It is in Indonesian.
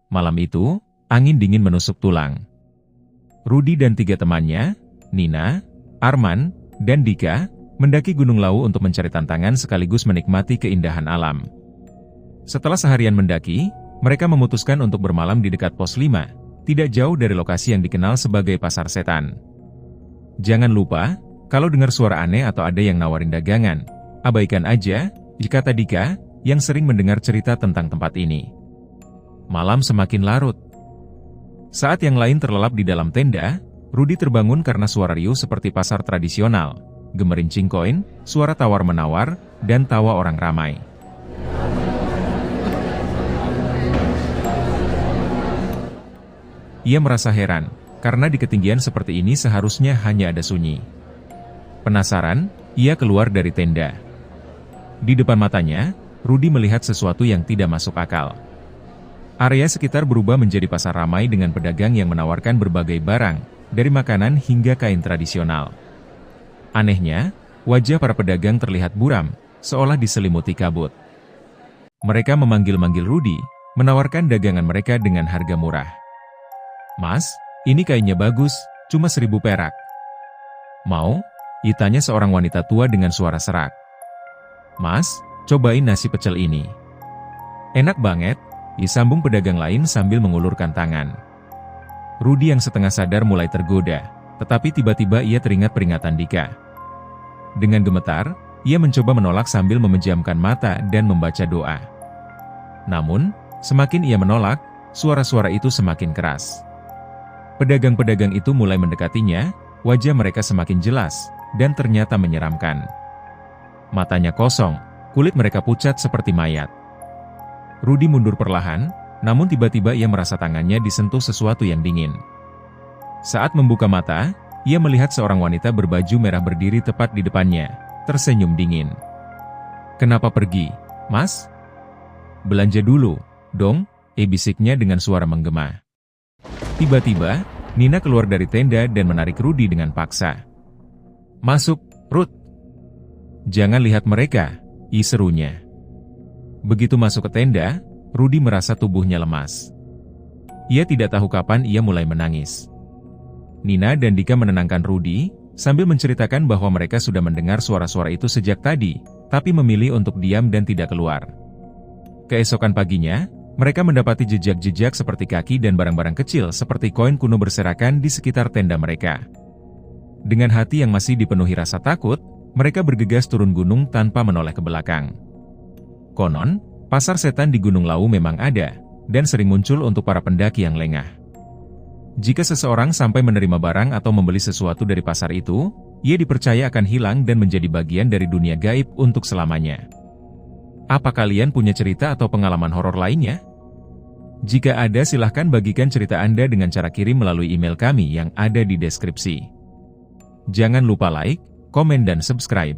Malam itu, angin dingin menusuk tulang. Rudi dan 3 temannya, Nina, Arman, dan Dika, mendaki Gunung Lawu untuk mencari tantangan sekaligus menikmati keindahan alam. Setelah seharian mendaki, mereka memutuskan untuk bermalam di dekat pos 5, tidak jauh dari lokasi yang dikenal sebagai Pasar Setan. Jangan lupa, kalau dengar suara aneh atau ada yang nawarin dagangan, abaikan aja, kata Dika, yang sering mendengar cerita tentang tempat ini. Malam semakin larut. Saat yang lain terlelap di dalam tenda, Rudi terbangun karena suara riuh seperti pasar tradisional, gemerincing koin, suara tawar-menawar, dan tawa orang ramai. Ia merasa heran, karena di ketinggian seperti ini seharusnya hanya ada sunyi. Penasaran, ia keluar dari tenda. Di depan matanya, Rudi melihat sesuatu yang tidak masuk akal. Area sekitar berubah menjadi pasar ramai dengan pedagang yang menawarkan berbagai barang, dari makanan hingga kain tradisional. Anehnya, wajah para pedagang terlihat buram, seolah diselimuti kabut. Mereka memanggil-manggil Rudi, menawarkan dagangan mereka dengan harga murah. "Mas, ini kainnya bagus, cuma 1.000 perak. Mau?" tanya seorang wanita tua dengan suara serak. "Mas, cobain nasi pecel ini. Enak banget," sambung pedagang lain sambil mengulurkan tangan. Rudi yang setengah sadar mulai tergoda, tetapi tiba-tiba ia teringat peringatan Dika. Dengan gemetar, ia mencoba menolak sambil memejamkan mata dan membaca doa. Namun, semakin ia menolak, suara-suara itu semakin keras. Pedagang-pedagang itu mulai mendekatinya, wajah mereka semakin jelas, dan ternyata menyeramkan. Matanya kosong, kulit mereka pucat seperti mayat. Rudi mundur perlahan, namun tiba-tiba ia merasa tangannya disentuh sesuatu yang dingin. Saat membuka mata, ia melihat seorang wanita berbaju merah berdiri tepat di depannya, tersenyum dingin. "Kenapa pergi, Mas?" "Belanja dulu, dong," bisiknya dengan suara menggema. Tiba-tiba, Nina keluar dari tenda dan menarik Rudi dengan paksa. "Masuk, Rud." "Jangan lihat mereka," serunya. Begitu masuk ke tenda, Rudi merasa tubuhnya lemas. Ia tidak tahu kapan ia mulai menangis. Nina dan Dika menenangkan Rudi, sambil menceritakan bahwa mereka sudah mendengar suara-suara itu sejak tadi, tapi memilih untuk diam dan tidak keluar. Keesokan paginya, mereka mendapati jejak-jejak seperti kaki dan barang-barang kecil seperti koin kuno berserakan di sekitar tenda mereka. Dengan hati yang masih dipenuhi rasa takut, mereka bergegas turun gunung tanpa menoleh ke belakang. Konon, pasar setan di Gunung Lawu memang ada, dan sering muncul untuk para pendaki yang lengah. Jika seseorang sampai menerima barang atau membeli sesuatu dari pasar itu, ia dipercaya akan hilang dan menjadi bagian dari dunia gaib untuk selamanya. Apa kalian punya cerita atau pengalaman horor lainnya? Jika ada, silahkan bagikan cerita Anda dengan cara kirim melalui email kami yang ada di deskripsi. Jangan lupa like, komen dan subscribe.